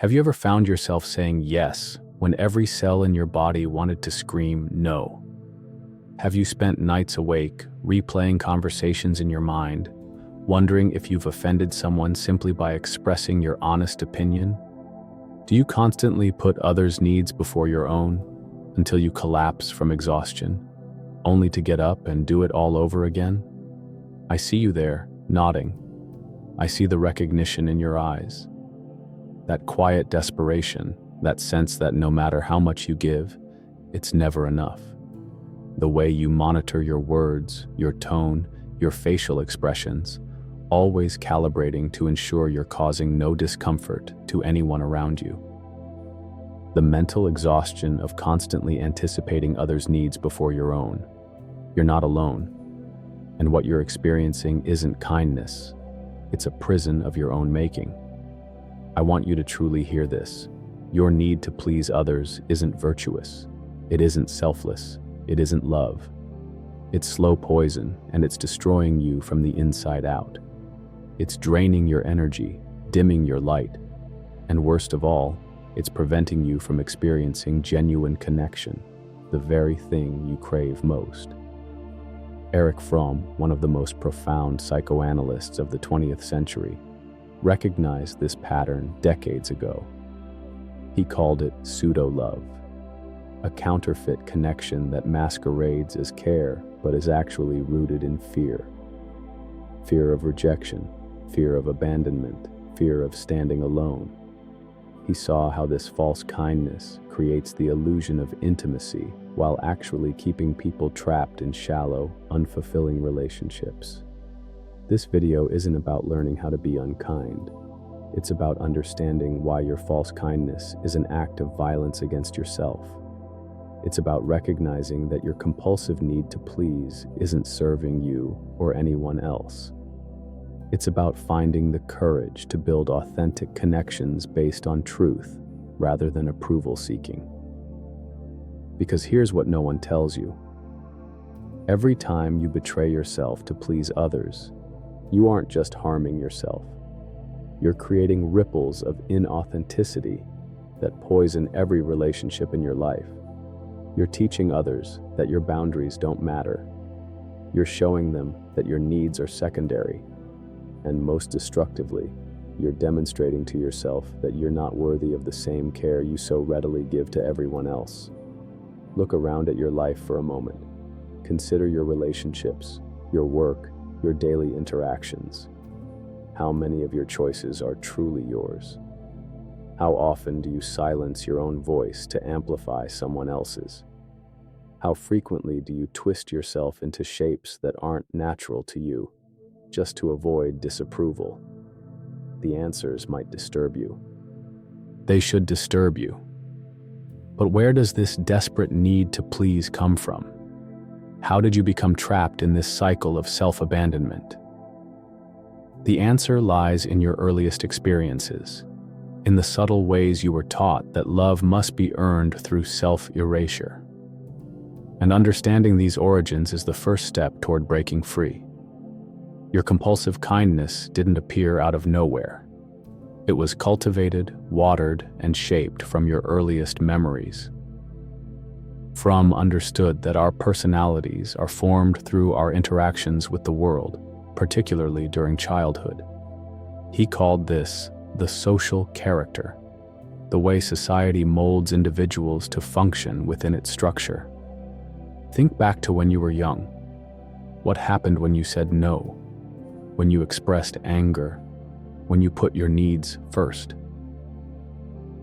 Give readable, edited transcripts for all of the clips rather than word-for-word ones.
Have you ever found yourself saying yes when every cell in your body wanted to scream no? Have you spent nights awake, replaying conversations in your mind, wondering if you've offended someone simply by expressing your honest opinion? Do you constantly put others' needs before your own until you collapse from exhaustion, only to get up and do it all over again? I see you there, nodding. I see the recognition in your eyes. That quiet desperation, that sense that no matter how much you give, it's never enough. The way you monitor your words, your tone, your facial expressions, always calibrating to ensure you're causing no discomfort to anyone around you. The mental exhaustion of constantly anticipating others' needs before your own. You're not alone. And what you're experiencing isn't kindness. It's a prison of your own making. I want you to truly hear this. Your need to please others isn't virtuous. It isn't selfless. It isn't love. It's slow poison, and it's destroying you from the inside out. It's draining your energy, dimming your light, and worst of all, it's preventing you from experiencing genuine connection, the very thing you crave most. Erich Fromm, one of the most profound psychoanalysts of the 20th century, recognized this pattern decades ago. He called it pseudo-love, a counterfeit connection that masquerades as care but is actually rooted in fear. Fear of rejection, fear of abandonment, fear of standing alone. He saw how this false kindness creates the illusion of intimacy while actually keeping people trapped in shallow, unfulfilling relationships. This video isn't about learning how to be unkind. It's about understanding why your false kindness is an act of violence against yourself. It's about recognizing that your compulsive need to please isn't serving you or anyone else. It's about finding the courage to build authentic connections based on truth rather than approval seeking. Because here's what no one tells you. Every time you betray yourself to please others, you aren't just harming yourself. You're creating ripples of inauthenticity that poison every relationship in your life. You're teaching others that your boundaries don't matter. You're showing them that your needs are secondary. And most destructively, you're demonstrating to yourself that you're not worthy of the same care you so readily give to everyone else. Look around at your life for a moment. Consider your relationships, your work, your daily interactions. How many of your choices are truly yours? How often do you silence your own voice to amplify someone else's? How frequently do you twist yourself into shapes that aren't natural to you, just to avoid disapproval? The answers might disturb you. They should disturb you. But where does this desperate need to please come from? How did you become trapped in this cycle of self-abandonment? The answer lies in your earliest experiences, in the subtle ways you were taught that love must be earned through self-erasure. And understanding these origins is the first step toward breaking free. Your compulsive kindness didn't appear out of nowhere. It was cultivated, watered, and shaped from your earliest memories. Fromm understood that our personalities are formed through our interactions with the world, particularly during childhood. He called this the social character, the way society molds individuals to function within its structure. Think back to when you were young. What happened when you said no? When you expressed anger? When you put your needs first?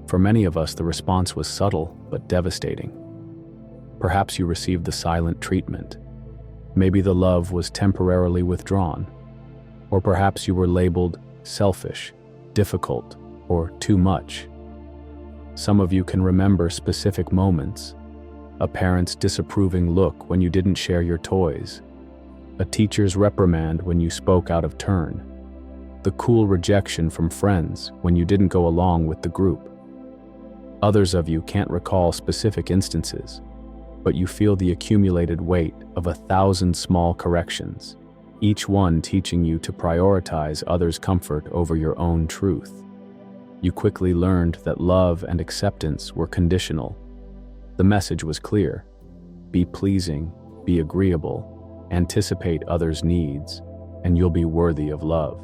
For many of us, the response was subtle but devastating. Perhaps you received the silent treatment. Maybe the love was temporarily withdrawn. Or perhaps you were labeled selfish, difficult, or too much. Some of you can remember specific moments. A parent's disapproving look when you didn't share your toys. A teacher's reprimand when you spoke out of turn. The cool rejection from friends when you didn't go along with the group. Others of you can't recall specific instances, but you feel the accumulated weight of 1,000 small corrections, each one teaching you to prioritize others' comfort over your own truth. You quickly learned that love and acceptance were conditional. The message was clear: be pleasing, be agreeable, anticipate others' needs, and you'll be worthy of love.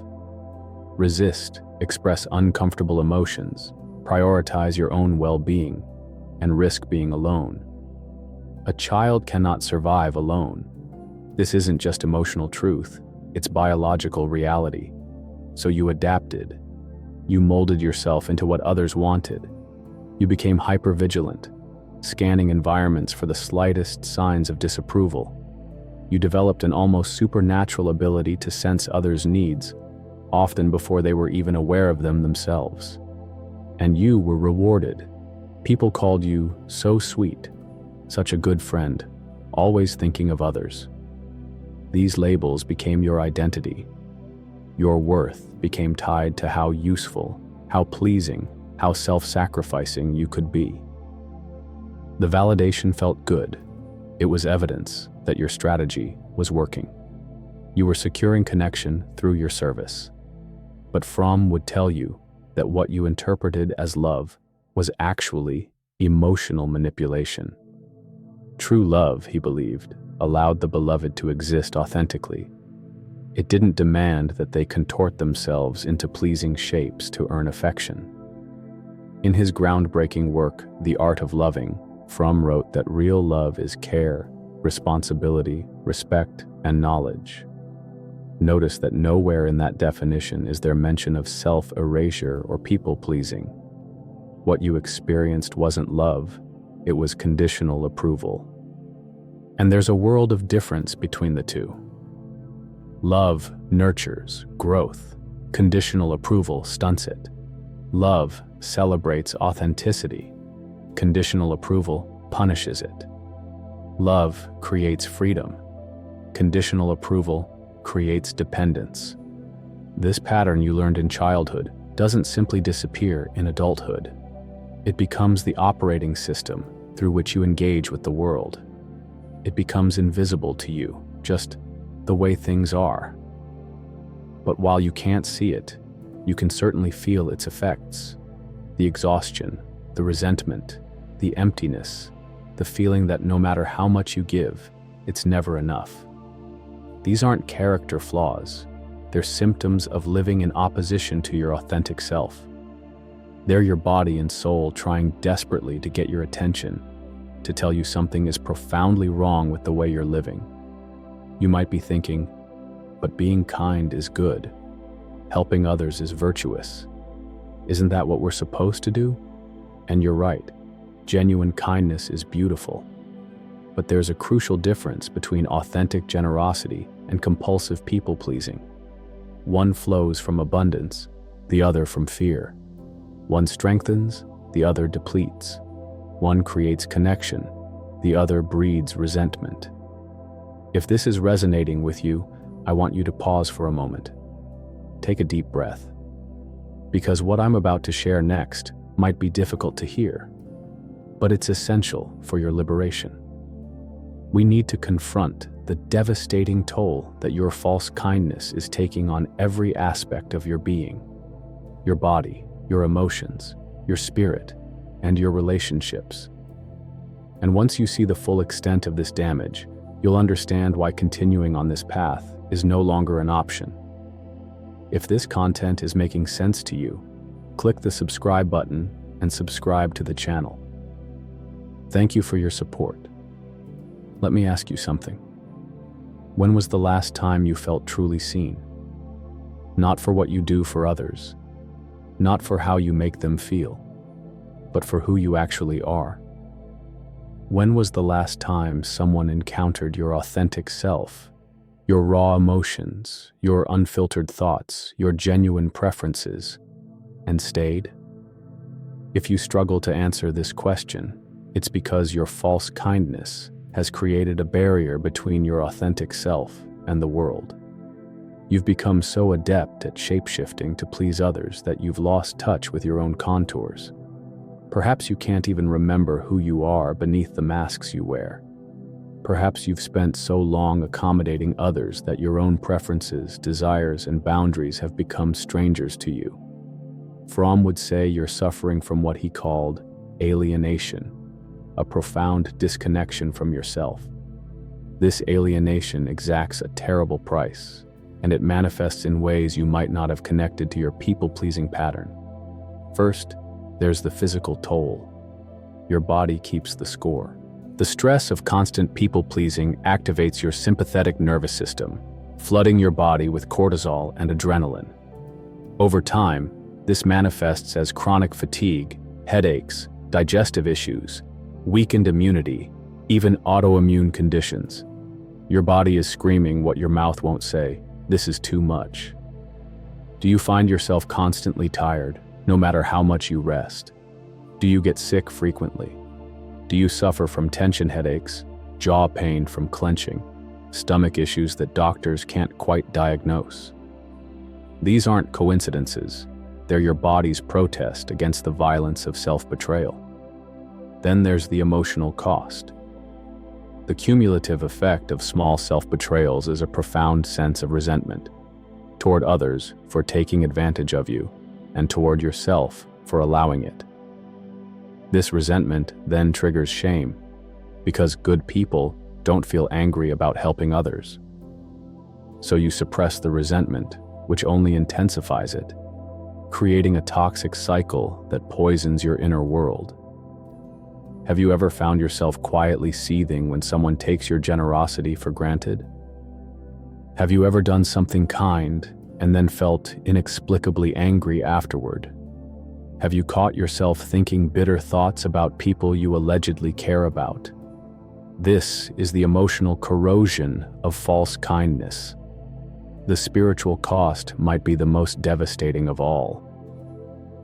Resist, express uncomfortable emotions, prioritize your own well-being, and risk being alone. A child cannot survive alone. This isn't just emotional truth, it's biological reality. So you adapted. You molded yourself into what others wanted. You became hypervigilant, scanning environments for the slightest signs of disapproval. You developed an almost supernatural ability to sense others' needs, often before they were even aware of them themselves. And you were rewarded. People called you so sweet, such a good friend, always thinking of others. These labels became your identity. Your worth became tied to how useful, how pleasing, how self-sacrificing you could be. The validation felt good. It was evidence that your strategy was working. You were securing connection through your service. But Fromm would tell you that what you interpreted as love was actually emotional manipulation. True love, he believed, allowed the beloved to exist authentically. It didn't demand that they contort themselves into pleasing shapes to earn affection. In his groundbreaking work, The Art of Loving, Fromm wrote that real love is care, responsibility, respect, and knowledge. Notice that nowhere in that definition is there mention of self-erasure or people-pleasing. What you experienced wasn't love, it was conditional approval. And there's a world of difference between the two. Love nurtures growth. Conditional approval stunts it. Love celebrates authenticity. Conditional approval punishes it. Love creates freedom. Conditional approval creates dependence. This pattern you learned in childhood doesn't simply disappear in adulthood. It becomes the operating system through which you engage with the world. It becomes invisible to you, just the way things are. But while you can't see it, you can certainly feel its effects. The exhaustion, the resentment, the emptiness, the feeling that no matter how much you give, it's never enough. These aren't character flaws. They're symptoms of living in opposition to your authentic self. They're your body and soul trying desperately to get your attention, to tell you something is profoundly wrong with the way you're living. You might be thinking, but being kind is good. Helping others is virtuous. Isn't that what we're supposed to do? And you're right. Genuine kindness is beautiful. But there's a crucial difference between authentic generosity and compulsive people-pleasing. One flows from abundance, the other from fear. One strengthens, the other depletes. One creates connection, the other breeds resentment. If this is resonating with you, I want you to pause for a moment. Take a deep breath. Because what I'm about to share next might be difficult to hear, but it's essential for your liberation. We need to confront the devastating toll that your false kindness is taking on every aspect of your being, your body, your emotions, your spirit, and your relationships. And once you see the full extent of this damage, you'll understand why continuing on this path is no longer an option. If this content is making sense to you, click the subscribe button and subscribe to the channel. Thank you for your support. Let me ask you something. When was the last time you felt truly seen? Not for what you do for others, not for how you make them feel, but for who you actually are. When was the last time someone encountered your authentic self, your raw emotions, your unfiltered thoughts, your genuine preferences, and stayed? If you struggle to answer this question, it's because your false kindness has created a barrier between your authentic self and the world. You've become so adept at shape-shifting to please others that you've lost touch with your own contours. Perhaps you can't even remember who you are beneath the masks you wear. Perhaps you've spent so long accommodating others that your own preferences, desires, and boundaries have become strangers to you. Fromm would say you're suffering from what he called alienation, a profound disconnection from yourself. This alienation exacts a terrible price, and it manifests in ways you might not have connected to your people-pleasing pattern. First, there's the physical toll. Your body keeps the score. The stress of constant people-pleasing activates your sympathetic nervous system, flooding your body with cortisol and adrenaline. Over time, this manifests as chronic fatigue, headaches, digestive issues, weakened immunity, even autoimmune conditions. Your body is screaming what your mouth won't say. This is too much. Do you find yourself constantly tired, no matter how much you rest? Do you get sick frequently? Do you suffer from tension headaches, jaw pain from clenching, stomach issues that doctors can't quite diagnose? These aren't coincidences. They're your body's protest against the violence of self-betrayal. Then there's the emotional cost. The cumulative effect of small self-betrayals is a profound sense of resentment toward others for taking advantage of you, and toward yourself for allowing it. This resentment then triggers shame, because good people don't feel angry about helping others. So you suppress the resentment, which only intensifies it, creating a toxic cycle that poisons your inner world. Have you ever found yourself quietly seething when someone takes your generosity for granted? Have you ever done something kind and then felt inexplicably angry afterward? Have you caught yourself thinking bitter thoughts about people you allegedly care about? This is the emotional corrosion of false kindness. The spiritual cost might be the most devastating of all.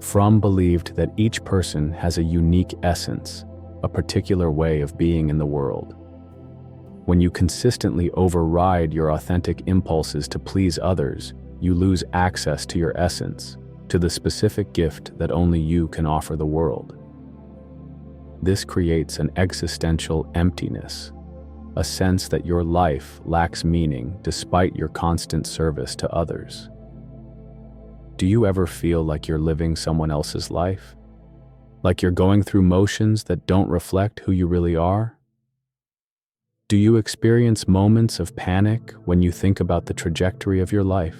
Fromm believed that each person has a unique essence, a particular way of being in the world. When you consistently override your authentic impulses to please others, you lose access to your essence, to the specific gift that only you can offer the world. This creates an existential emptiness, a sense that your life lacks meaning despite your constant service to others. Do you ever feel like you're living someone else's life? Like you're going through motions that don't reflect who you really are? Do you experience moments of panic when you think about the trajectory of your life,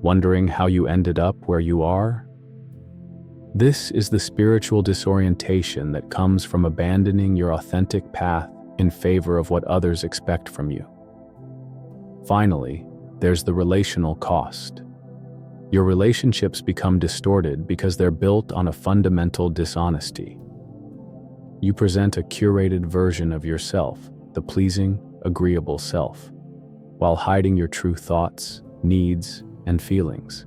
wondering how you ended up where you are? This is the spiritual disorientation that comes from abandoning your authentic path in favor of what others expect from you. Finally, there's the relational cost. Your relationships become distorted because they're built on a fundamental dishonesty. You present a curated version of yourself, the pleasing, agreeable self, while hiding your true thoughts, needs, and feelings.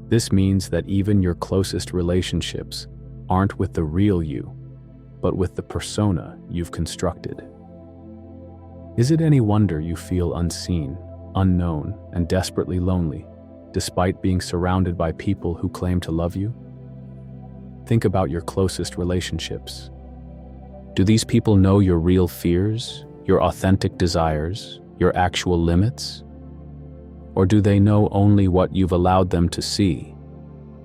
This means that even your closest relationships aren't with the real you, but with the persona you've constructed. Is it any wonder you feel unseen, unknown, and desperately lonely, despite being surrounded by people who claim to love you? Think about your closest relationships. Do these people know your real fears, your authentic desires, your actual limits? Or do they know only what you've allowed them to see,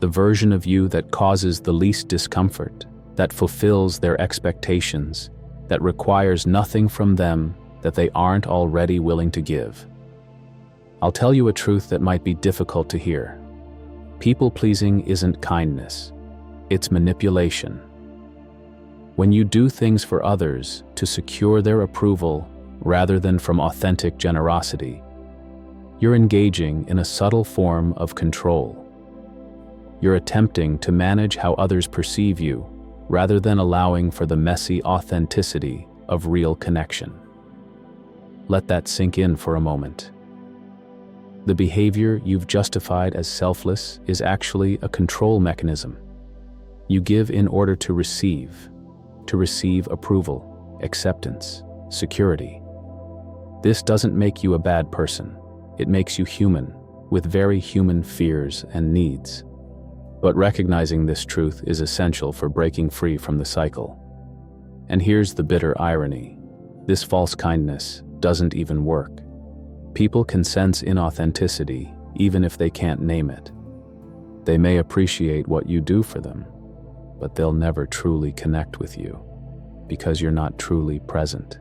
the version of you that causes the least discomfort, that fulfills their expectations, that requires nothing from them that they aren't already willing to give? I'll tell you a truth that might be difficult to hear. People-pleasing isn't kindness, it's manipulation. When you do things for others to secure their approval rather than from authentic generosity, you're engaging in a subtle form of control. You're attempting to manage how others perceive you rather than allowing for the messy authenticity of real connection. Let that sink in for a moment. The behavior you've justified as selfless is actually a control mechanism. You give in order to receive approval, acceptance, security. This doesn't make you a bad person. It makes you human, with very human fears and needs. But recognizing this truth is essential for breaking free from the cycle. And here's the bitter irony. This false kindness doesn't even work. People can sense inauthenticity even if they can't name it. They may appreciate what you do for them, but they'll never truly connect with you because you're not truly present.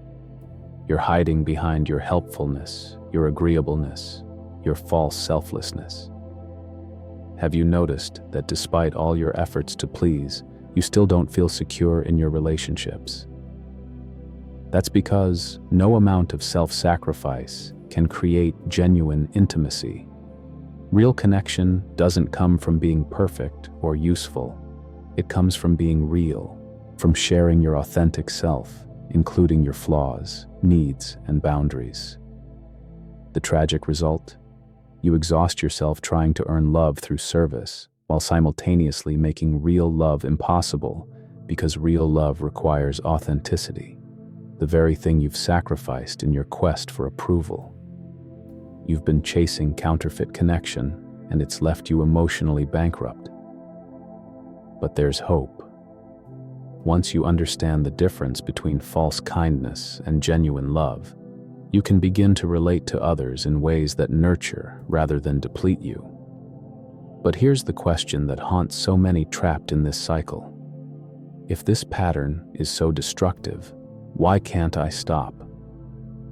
You're hiding behind your helpfulness, your agreeableness, your false selflessness. Have you noticed that despite all your efforts to please, you still don't feel secure in your relationships? That's because no amount of self-sacrifice can create genuine intimacy. Real connection doesn't come from being perfect or useful. It comes from being real, from sharing your authentic self, including your flaws, needs, and boundaries. The tragic result? You exhaust yourself trying to earn love through service, while simultaneously making real love impossible, because real love requires authenticity, the very thing you've sacrificed in your quest for approval. You've been chasing counterfeit connection, and it's left you emotionally bankrupt. But there's hope. Once you understand the difference between false kindness and genuine love, you can begin to relate to others in ways that nurture rather than deplete you. But here's the question that haunts so many trapped in this cycle. If this pattern is so destructive, why can't I stop?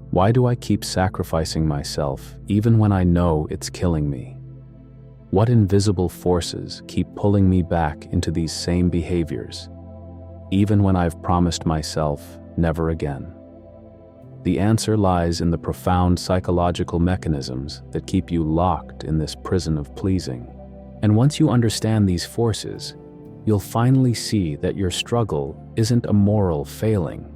Why do I keep sacrificing myself even when I know it's killing me? What invisible forces keep pulling me back into these same behaviors, even when I've promised myself never again? The answer lies in the profound psychological mechanisms that keep you locked in this prison of pleasing. And once you understand these forces, you'll finally see that your struggle isn't a moral failing.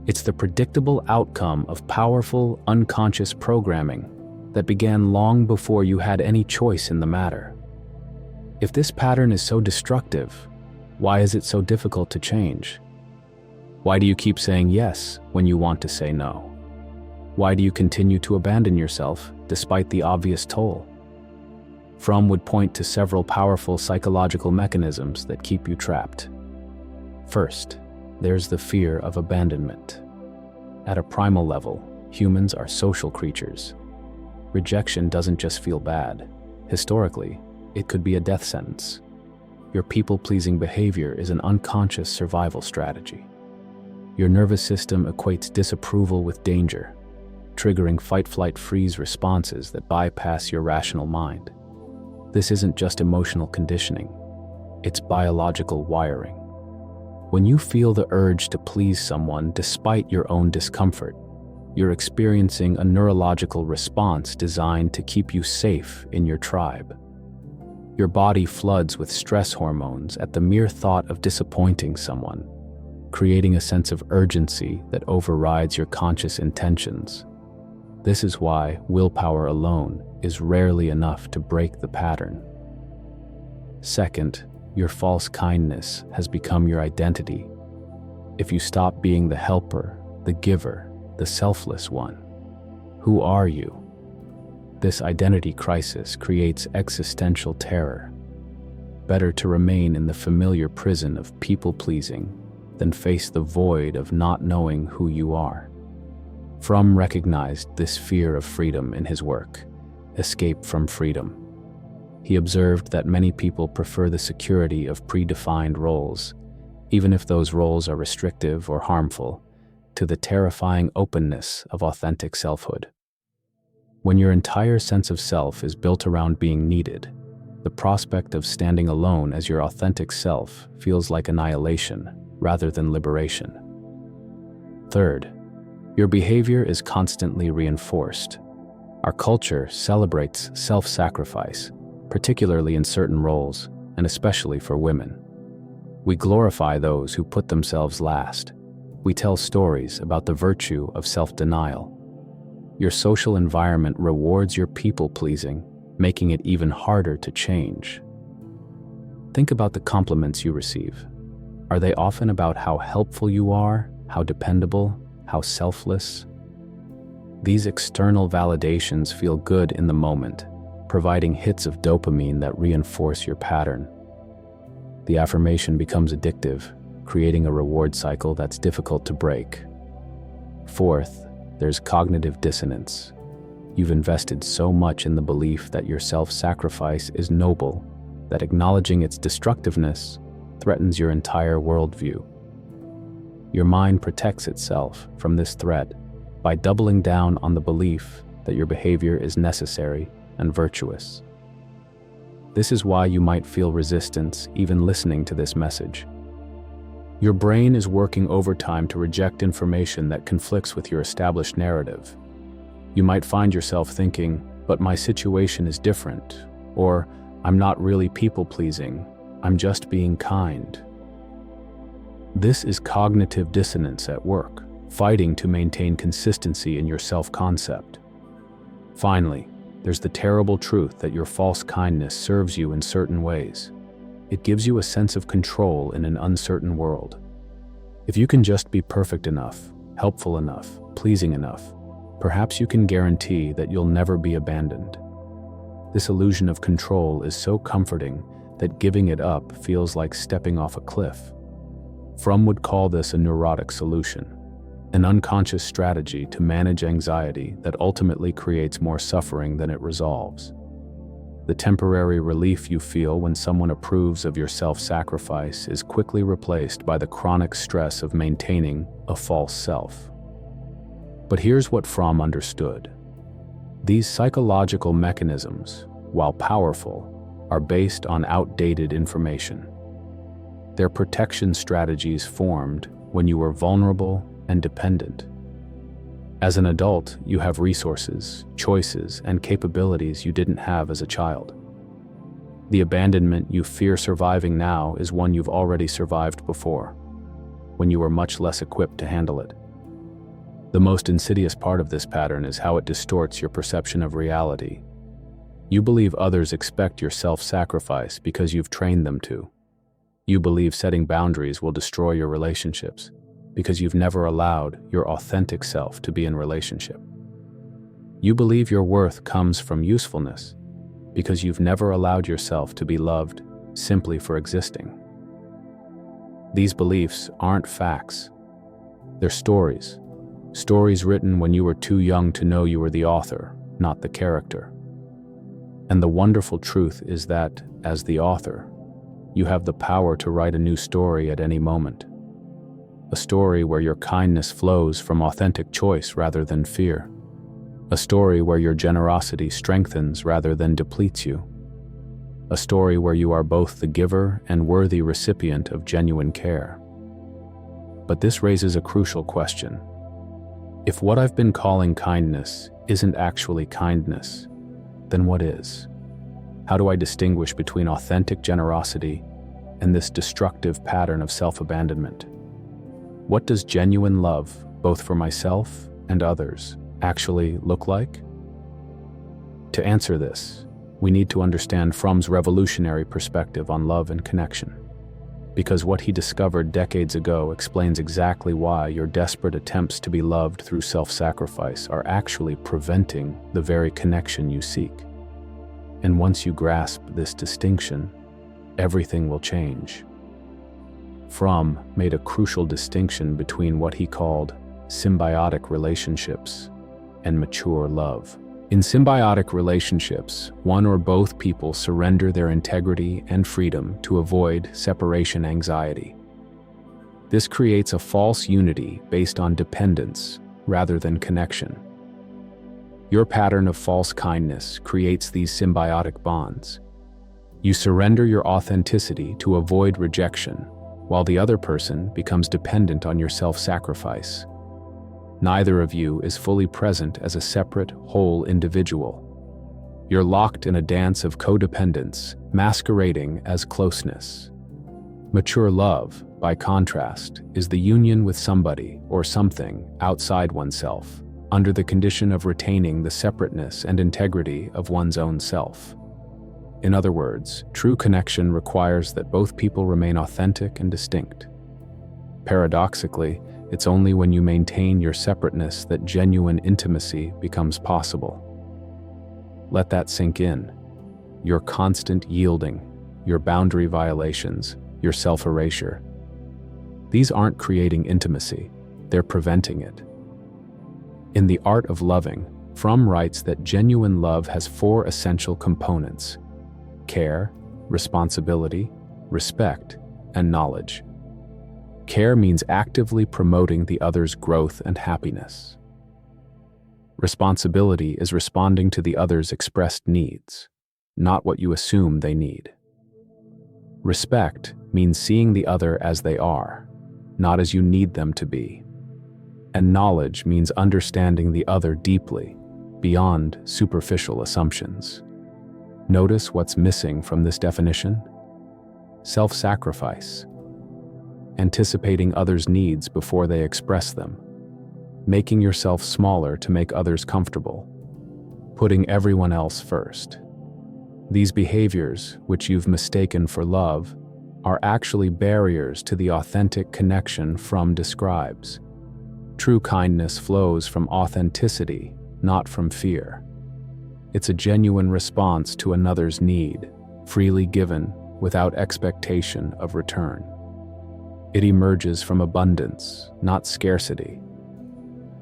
It's the predictable outcome of powerful, unconscious programming that began long before you had any choice in the matter. If this pattern is so destructive, why is it so difficult to change? Why do you keep saying yes when you want to say no? Why do you continue to abandon yourself despite the obvious toll? Fromm would point to several powerful psychological mechanisms that keep you trapped. First, there's the fear of abandonment. At a primal level, humans are social creatures. Rejection doesn't just feel bad. Historically, it could be a death sentence. Your people-pleasing behavior is an unconscious survival strategy. Your nervous system equates disapproval with danger, triggering fight-flight-freeze responses that bypass your rational mind. This isn't just emotional conditioning, it's biological wiring. When you feel the urge to please someone despite your own discomfort, you're experiencing a neurological response designed to keep you safe in your tribe. Your body floods with stress hormones at the mere thought of disappointing someone, creating a sense of urgency that overrides your conscious intentions. This is why willpower alone is rarely enough to break the pattern. Second, your false kindness has become your identity. If you stop being the helper, the giver, the selfless one, who are you? This identity crisis creates existential terror. Better to remain in the familiar prison of people-pleasing than face the void of not knowing who you are. Fromm recognized this fear of freedom in his work, Escape from Freedom. He observed that many people prefer the security of predefined roles, even if those roles are restrictive or harmful, to the terrifying openness of authentic selfhood. When your entire sense of self is built around being needed, the prospect of standing alone as your authentic self feels like annihilation rather than liberation. Third, your behavior is constantly reinforced. Our culture celebrates self-sacrifice, particularly in certain roles, and especially for women. We glorify those who put themselves last. We tell stories about the virtue of self-denial. Your social environment rewards your people-pleasing, making it even harder to change. Think about the compliments you receive. Are they often about how helpful you are, how dependable, how selfless? These external validations feel good in the moment, providing hits of dopamine that reinforce your pattern. The affirmation becomes addictive, creating a reward cycle that's difficult to break. Fourth, there's cognitive dissonance. You've invested so much in the belief that your self-sacrifice is noble, that acknowledging its destructiveness threatens your entire worldview. Your mind protects itself from this threat by doubling down on the belief that your behavior is necessary and virtuous. This is why you might feel resistance even listening to this message. Your brain is working overtime to reject information that conflicts with your established narrative. You might find yourself thinking, "But my situation is different," or "I'm not really people-pleasing, I'm just being kind." This is cognitive dissonance at work, fighting to maintain consistency in your self-concept. Finally, there's the terrible truth that your false kindness serves you in certain ways. It gives you a sense of control in an uncertain world. If you can just be perfect enough, helpful enough, pleasing enough, perhaps you can guarantee that you'll never be abandoned. This illusion of control is so comforting that giving it up feels like stepping off a cliff. Fromm would call this a neurotic solution, an unconscious strategy to manage anxiety that ultimately creates more suffering than it resolves. The temporary relief you feel when someone approves of your self-sacrifice is quickly replaced by the chronic stress of maintaining a false self. But here's what Fromm understood. These psychological mechanisms, while powerful, are based on outdated information. They're protection strategies formed when you were vulnerable and dependent. As an adult, you have resources, choices, and capabilities you didn't have as a child. The abandonment you fear surviving now is one you've already survived before, when you were much less equipped to handle it. The most insidious part of this pattern is how it distorts your perception of reality. You believe others expect your self-sacrifice because you've trained them to. You believe setting boundaries will destroy your relationships because you've never allowed your authentic self to be in relationship. You believe your worth comes from usefulness because you've never allowed yourself to be loved simply for existing. These beliefs aren't facts. They're stories. Stories written when you were too young to know you were the author, not the character. And the wonderful truth is that, as the author, you have the power to write a new story at any moment. A story where your kindness flows from authentic choice rather than fear. A story where your generosity strengthens rather than depletes you. A story where you are both the giver and worthy recipient of genuine care. But this raises a crucial question. If what I've been calling kindness isn't actually kindness, then what is? How do I distinguish between authentic generosity and this destructive pattern of self-abandonment? What does genuine love, both for myself and others, actually look like? To answer this, we need to understand Fromm's revolutionary perspective on love and connection. Because what he discovered decades ago explains exactly why your desperate attempts to be loved through self-sacrifice are actually preventing the very connection you seek. And once you grasp this distinction, everything will change. Fromm made a crucial distinction between what he called symbiotic relationships and mature love. In symbiotic relationships, one or both people surrender their integrity and freedom to avoid separation anxiety. This creates a false unity based on dependence rather than connection. Your pattern of false kindness creates these symbiotic bonds. You surrender your authenticity to avoid rejection, while the other person becomes dependent on your self-sacrifice. Neither of you is fully present as a separate, whole individual. You're locked in a dance of codependence, masquerading as closeness. Mature love, by contrast, is the union with somebody or something outside oneself, under the condition of retaining the separateness and integrity of one's own self. In other words, true connection requires that both people remain authentic and distinct. Paradoxically, it's only when you maintain your separateness that genuine intimacy becomes possible. Let that sink in. Your constant yielding, your boundary violations, your self-erasure. These aren't creating intimacy, they're preventing it. In The Art of Loving, Fromm writes that genuine love has 4 essential components: care, responsibility, respect, and knowledge. Care means actively promoting the other's growth and happiness. Responsibility is responding to the other's expressed needs, not what you assume they need. Respect means seeing the other as they are, not as you need them to be. And knowledge means understanding the other deeply, beyond superficial assumptions. Notice what's missing from this definition? Self-sacrifice. Anticipating others' needs before they express them. Making yourself smaller to make others comfortable. Putting everyone else first. These behaviors, which you've mistaken for love, are actually barriers to the authentic connection Fromm describes. True kindness flows from authenticity, not from fear. It's a genuine response to another's need, freely given, without expectation of return. It emerges from abundance, not scarcity.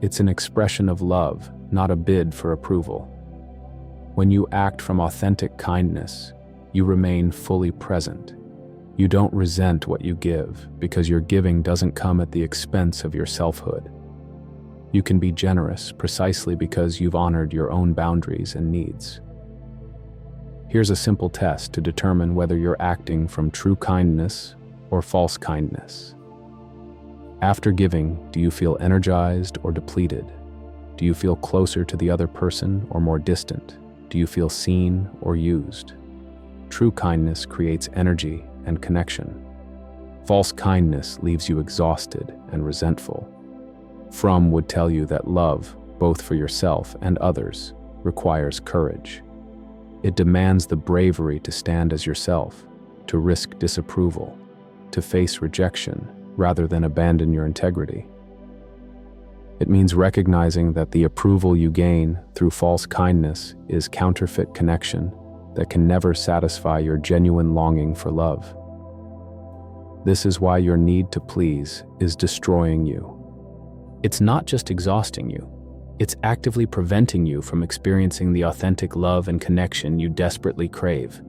It's an expression of love, not a bid for approval. When you act from authentic kindness, you remain fully present. You don't resent what you give because your giving doesn't come at the expense of your selfhood. You can be generous precisely because you've honored your own boundaries and needs. Here's a simple test to determine whether you're acting from true kindness or false kindness. After giving, do you feel energized or depleted? Do you feel closer to the other person or more distant? Do you feel seen or used? True kindness creates energy and connection. False kindness leaves you exhausted and resentful. Fromm would tell you that love, both for yourself and others, requires courage. It demands the bravery to stand as yourself, to risk disapproval, to face rejection rather than abandon your integrity. It means recognizing that the approval you gain through false kindness is counterfeit connection that can never satisfy your genuine longing for love. This is why your need to please is destroying you. It's not just exhausting you, it's actively preventing you from experiencing the authentic love and connection you desperately crave.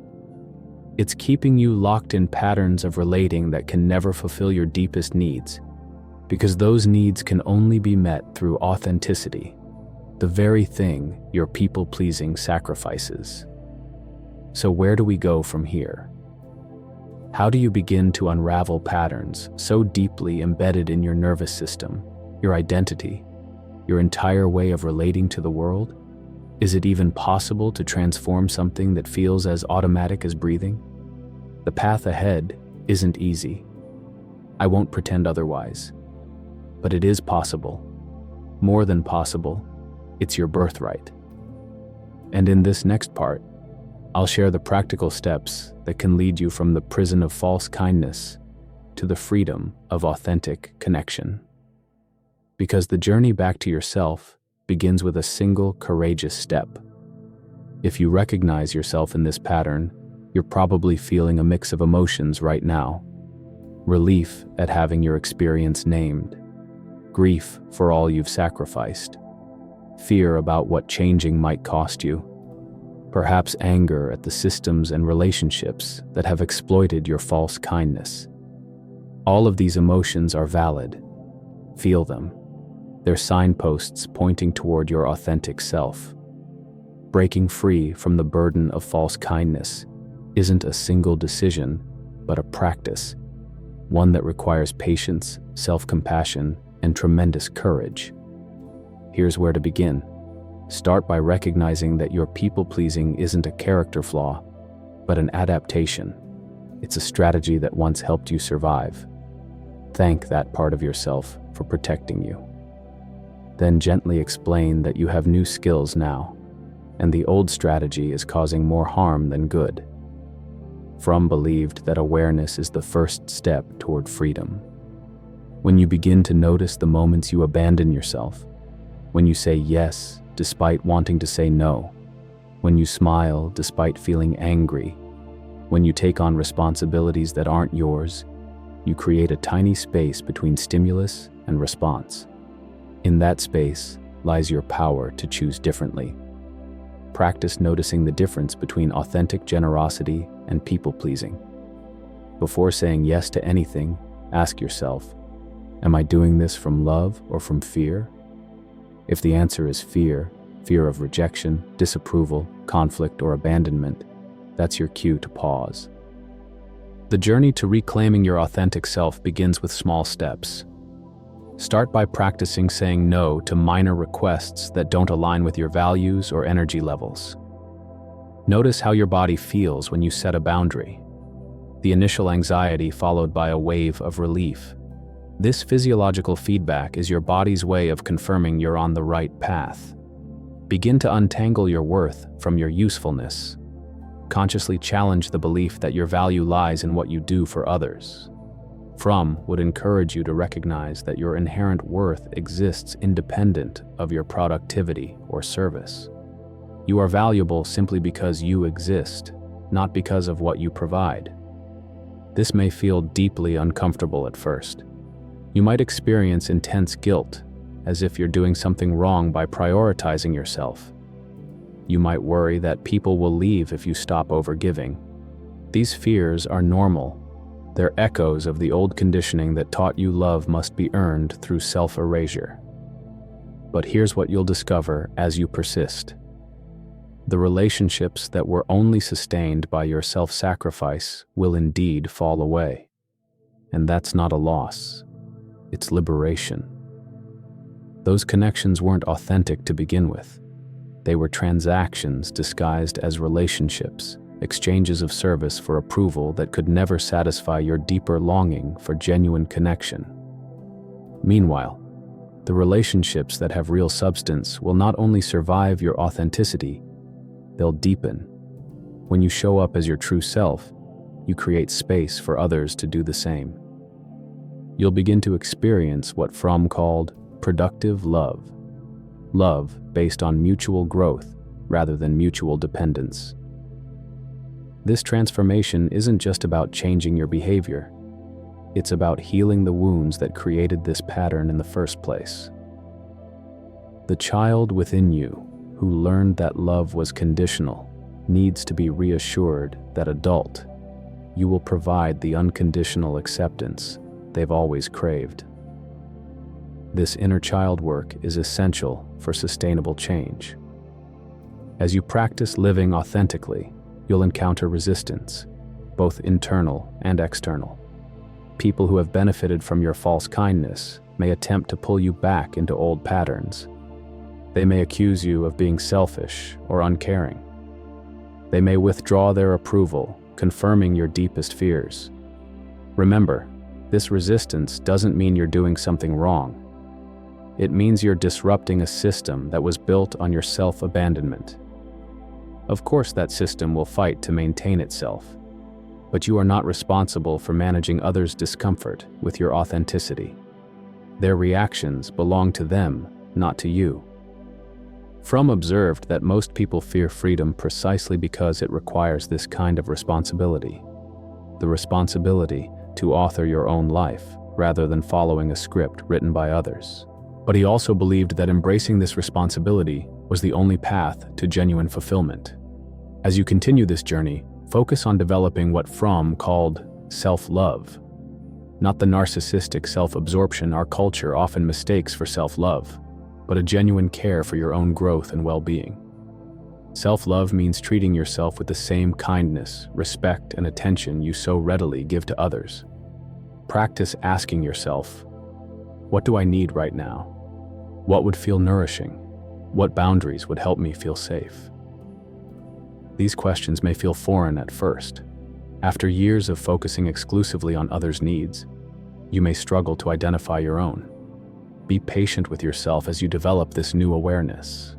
It's keeping you locked in patterns of relating that can never fulfill your deepest needs, because those needs can only be met through authenticity, the very thing your people-pleasing sacrifices. So where do we go from here? How do you begin to unravel patterns so deeply embedded in your nervous system, your identity, your entire way of relating to the world? Is it even possible to transform something that feels as automatic as breathing? The path ahead isn't easy. I won't pretend otherwise. But it is possible. More than possible, it's your birthright. And in this next part, I'll share the practical steps that can lead you from the prison of false kindness to the freedom of authentic connection. Because the journey back to yourself begins with a single courageous step. If you recognize yourself in this pattern, you're probably feeling a mix of emotions right now. Relief at having your experience named, grief for all you've sacrificed, fear about what changing might cost you, perhaps anger at the systems and relationships that have exploited your false kindness. All of these emotions are valid. Feel them. They're signposts pointing toward your authentic self. Breaking free from the burden of false kindness isn't a single decision, but a practice, one that requires patience, self-compassion, and tremendous courage. Here's where to begin. Start by recognizing that your people-pleasing isn't a character flaw, but an adaptation. It's a strategy that once helped you survive. Thank that part of yourself for protecting you. Then gently explain that you have new skills now, and the old strategy is causing more harm than good. Fromm believed that awareness is the first step toward freedom. When you begin to notice the moments you abandon yourself, when you say yes despite wanting to say no, when you smile despite feeling angry, when you take on responsibilities that aren't yours, you create a tiny space between stimulus and response. In that space lies your power to choose differently. practice noticing the difference between authentic generosity and people-pleasing. Before saying yes to anything, ask yourself, am I doing this from love or from fear? If the answer is fear, fear of rejection, disapproval, conflict, or abandonment, that's your cue to pause. The journey to reclaiming your authentic self begins with small steps. Start by practicing saying no to minor requests that don't align with your values or energy levels. Notice how your body feels when you set a boundary. The initial anxiety followed by a wave of relief. This physiological feedback is your body's way of confirming you're on the right path. Begin to untangle your worth from your usefulness. Consciously challenge the belief that your value lies in what you do for others. Fromm would encourage you to recognize that your inherent worth exists independent of your productivity or service. You are valuable simply because you exist, not because of what you provide. This may feel deeply uncomfortable at first. You might experience intense guilt, as if you're doing something wrong by prioritizing yourself. You might worry that people will leave if you stop overgiving. These fears are normal. They're echoes of the old conditioning that taught you love must be earned through self-erasure. But here's what you'll discover as you persist. The relationships that were only sustained by your self-sacrifice will indeed fall away. And that's not a loss. It's liberation. Those connections weren't authentic to begin with. They were transactions disguised as relationships, exchanges of service for approval that could never satisfy your deeper longing for genuine connection. Meanwhile, the relationships that have real substance will not only survive your authenticity, they'll deepen. When you show up as your true self, you create space for others to do the same. You'll begin to experience what Fromm called productive love. Love based on mutual growth rather than mutual dependence. This transformation isn't just about changing your behavior. It's about healing the wounds that created this pattern in the first place. The child within you, who learned that love was conditional, needs to be reassured that adult, you will provide the unconditional acceptance they've always craved. This inner child work is essential for sustainable change. As you practice living authentically, you'll encounter resistance, both internal and external. People who have benefited from your false kindness may attempt to pull you back into old patterns. They may accuse you of being selfish or uncaring. They may withdraw their approval, confirming your deepest fears. Remember, this resistance doesn't mean you're doing something wrong. It means you're disrupting a system that was built on your self-abandonment. Of course, that system will fight to maintain itself, but you are not responsible for managing others' discomfort with your authenticity. Their reactions belong to them, not to you. Fromm observed that most people fear freedom precisely because it requires this kind of responsibility. The responsibility to author your own life, rather than following a script written by others. But he also believed that embracing this responsibility was the only path to genuine fulfillment. As you continue this journey, focus on developing what Fromm called self-love, not the narcissistic self-absorption our culture often mistakes for self-love, but a genuine care for your own growth and well-being. Self-love means treating yourself with the same kindness, respect, and attention you so readily give to others. Practice asking yourself, what do I need right now? What would feel nourishing? What boundaries would help me feel safe? These questions may feel foreign at first. After years of focusing exclusively on others' needs, you may struggle to identify your own. Be patient with yourself as you develop this new awareness.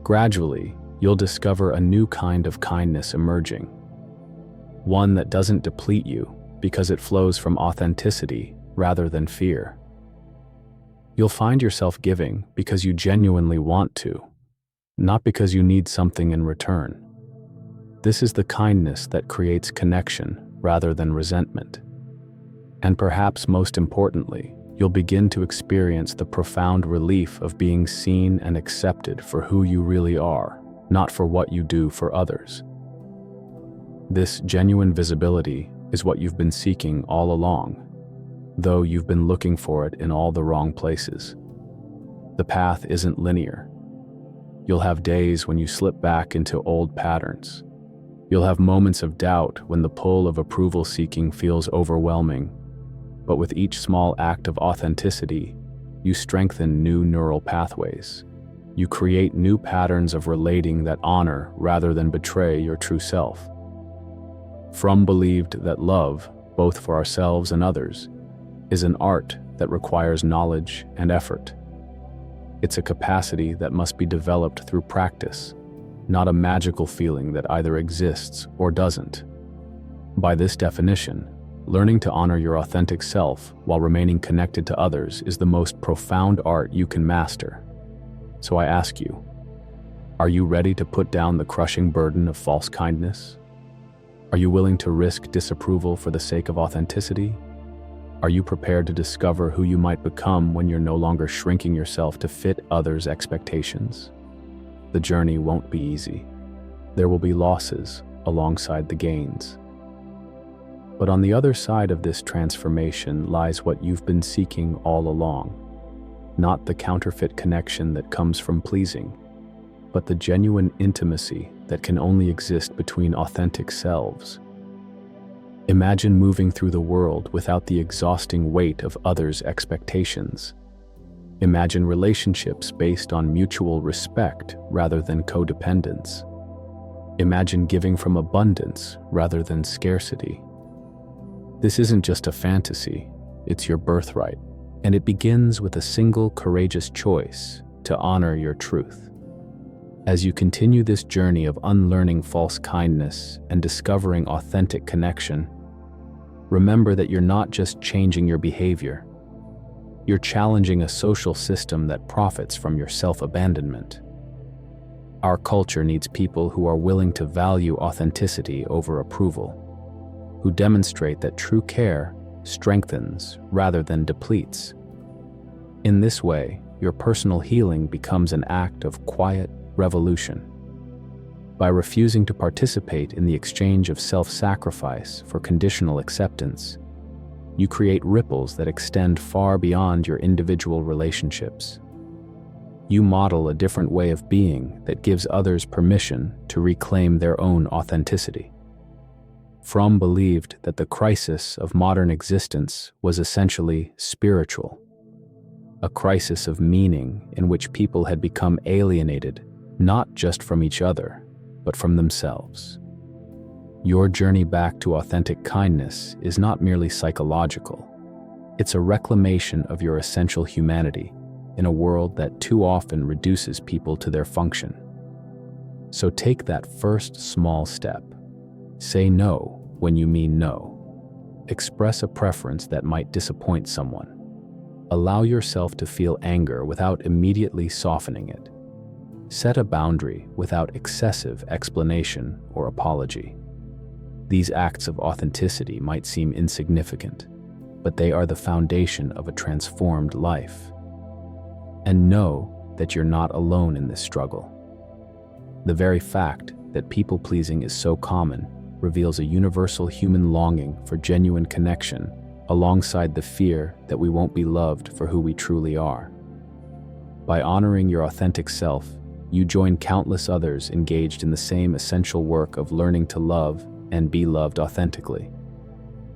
Gradually, you'll discover a new kind of kindness emerging. One that doesn't deplete you because it flows from authenticity rather than fear. You'll find yourself giving because you genuinely want to, not because you need something in return. This is the kindness that creates connection rather than resentment. And perhaps most importantly, you'll begin to experience the profound relief of being seen and accepted for who you really are, not for what you do for others. This genuine visibility is what you've been seeking all along, though you've been looking for it in all the wrong places. The path isn't linear. You'll have days when you slip back into old patterns. You'll have moments of doubt when the pull of approval seeking feels overwhelming. But with each small act of authenticity, you strengthen new neural pathways. You create new patterns of relating that honor rather than betray your true self. Fromm believed that love, both for ourselves and others, is an art that requires knowledge and effort. It's a capacity that must be developed through practice, not a magical feeling that either exists or doesn't. By this definition, learning to honor your authentic self while remaining connected to others is the most profound art you can master. So I ask you, are you ready to put down the crushing burden of false kindness? Are you willing to risk disapproval for the sake of authenticity? Are you prepared to discover who you might become when you're no longer shrinking yourself to fit others' expectations? The journey won't be easy. There will be losses alongside the gains. But on the other side of this transformation lies what you've been seeking all along. Not the counterfeit connection that comes from pleasing, but the genuine intimacy that can only exist between authentic selves. Imagine moving through the world without the exhausting weight of others' expectations. Imagine relationships based on mutual respect rather than codependence. Imagine giving from abundance rather than scarcity. This isn't just a fantasy, it's your birthright, and it begins with a single courageous choice to honor your truth. As you continue this journey of unlearning false kindness and discovering authentic connection, remember that you're not just changing your behavior. You're challenging a social system that profits from your self-abandonment. Our culture needs people who are willing to value authenticity over approval, who demonstrate that true care strengthens rather than depletes. In this way, your personal healing becomes an act of quiet revolution. By refusing to participate in the exchange of self-sacrifice for conditional acceptance, you create ripples that extend far beyond your individual relationships. You model a different way of being that gives others permission to reclaim their own authenticity. Fromm believed that the crisis of modern existence was essentially spiritual, a crisis of meaning in which people had become alienated not just from each other, but from themselves. Your journey back to authentic kindness is not merely psychological. It's a reclamation of your essential humanity in a world that too often reduces people to their function. So take that first small step. Say no when you mean no. Express a preference that might disappoint someone. Allow yourself to feel anger without immediately softening it. Set a boundary without excessive explanation or apology. These acts of authenticity might seem insignificant, but they are the foundation of a transformed life. And know that you're not alone in this struggle. The very fact that people-pleasing is so common reveals a universal human longing for genuine connection alongside the fear that we won't be loved for who we truly are. By honoring your authentic self, you join countless others engaged in the same essential work of learning to love and be loved authentically.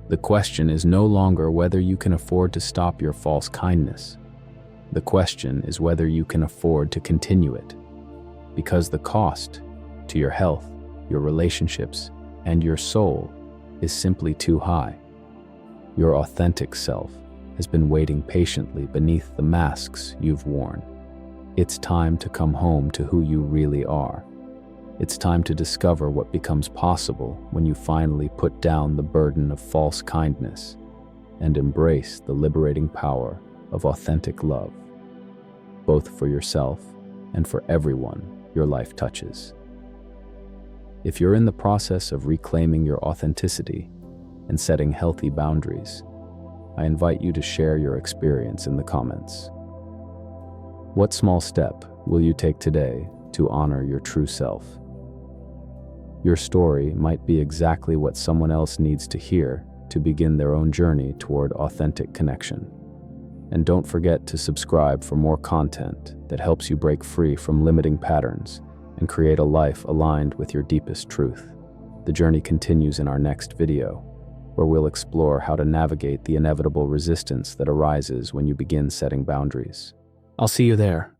The question is no longer whether you can afford to stop your false kindness. The question is whether you can afford to continue it, because the cost to your health, your relationships, and your soul is simply too high. Your authentic self has been waiting patiently beneath the masks you've worn. It's time to come home to who you really are. It's time to discover what becomes possible when you finally put down the burden of false kindness and embrace the liberating power of authentic love, both for yourself and for everyone your life touches. If you're in the process of reclaiming your authenticity and setting healthy boundaries, I invite you to share your experience in the comments. What small step will you take today to honor your true self. Your story might be exactly what someone else needs to hear to begin their own journey toward authentic connection. And don't forget to subscribe for more content that helps you break free from limiting patterns and create a life aligned with your deepest truth. The journey continues in our next video, where we'll explore how to navigate the inevitable resistance that arises when you begin setting boundaries. I'll see you there.